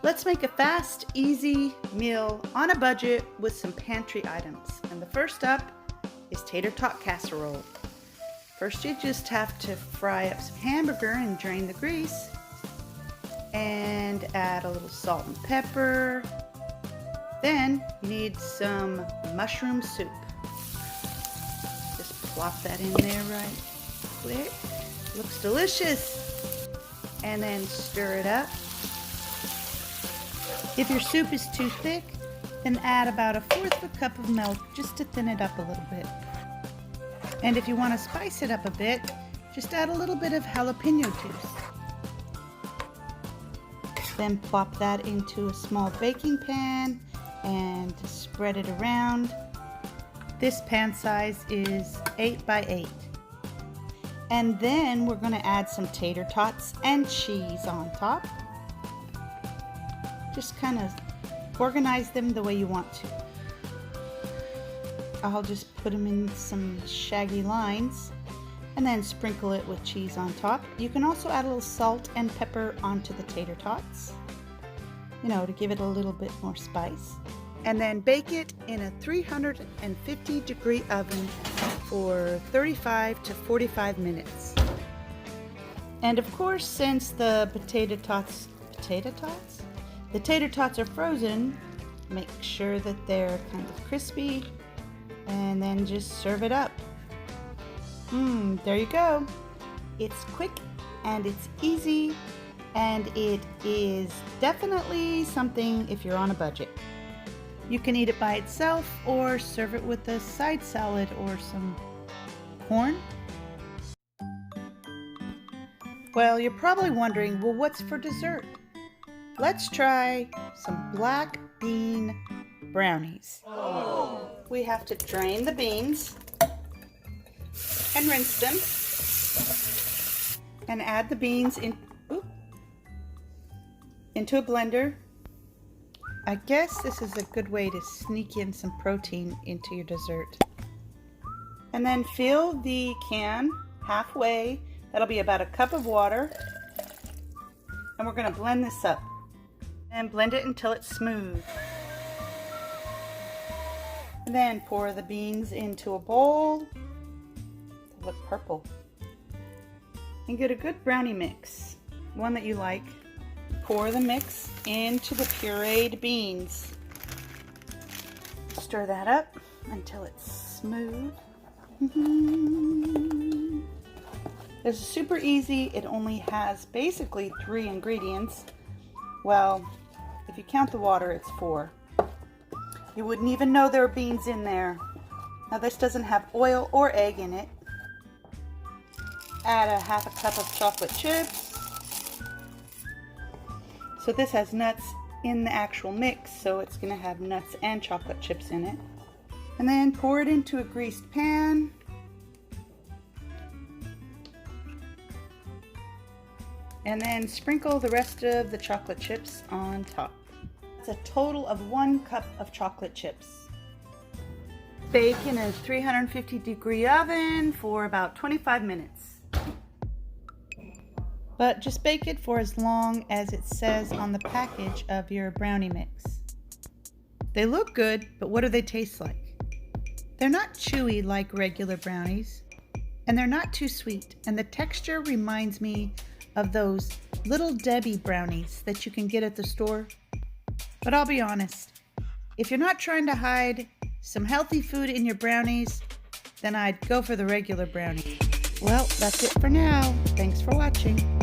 Let's make a fast, easy meal on a budget with some pantry items. And the first up is Tatter Tot Casserole. First, you just have to fry up some hamburger and drain the grease. And add a little salt and pepper. Then you need some mushroom soup. Just plop that in there right quick. Looks delicious. And then stir it up. If your soup is too thick, then add about 1/4 cup of milk just to thin it up a little bit. And if you want to spice it up a bit, just add a little bit of jalapeno juice. Then plop that into a small baking pan and spread it around. This pan size is 8 by 8. And then we're going to add some tater tots and cheese on top. Just kind of organize them the way you want to. I'll just put them in some shaggy lines and then sprinkle it with cheese on top. You can also add a little salt and pepper onto the tater tots, to give it a little bit more spice. And then bake it in a 350-degree oven for 35 to 45 minutes. And of course, since the tater tots are frozen, make sure that they're kind of crispy, and then just serve it up. There you go. It's quick and it's easy, and it is definitely something if you're on a budget. You can eat it by itself or serve it with a side salad or some corn. Well, you're probably wondering, well, what's for dessert? Let's try some black bean brownies. Oh. We have to drain the beans and rinse them and add the beans into a blender. I guess this is a good way to sneak in some protein into your dessert. And then fill the can halfway. That'll be about 1 cup of water. And we're going to blend this up. And blend it until it's smooth. And then pour the beans into a bowl. They look purple. And get a good brownie mix, one that you like. Pour the mix into the pureed beans. Stir that up until it's smooth. It's super easy. It only has basically 3 ingredients. Well, if you count the water, it's 4. You wouldn't even know there are beans in there. Now this doesn't have oil or egg in it. Add 1/2 cup of chocolate chips. So this has nuts in the actual mix, so it's going to have nuts and chocolate chips in it. And then pour it into a greased pan. And then sprinkle the rest of the chocolate chips on top. That's a total of 1 cup of chocolate chips. Bake in a 350-degree oven for about 25 minutes. But just bake it for as long as it says on the package of your brownie mix. They look good, but what do they taste like? They're not chewy like regular brownies, and they're not too sweet, and the texture reminds me of those Little Debbie brownies that you can get at the store. But I'll be honest, if you're not trying to hide some healthy food in your brownies, then I'd go for the regular brownie. Well, that's it for now. Thanks for watching.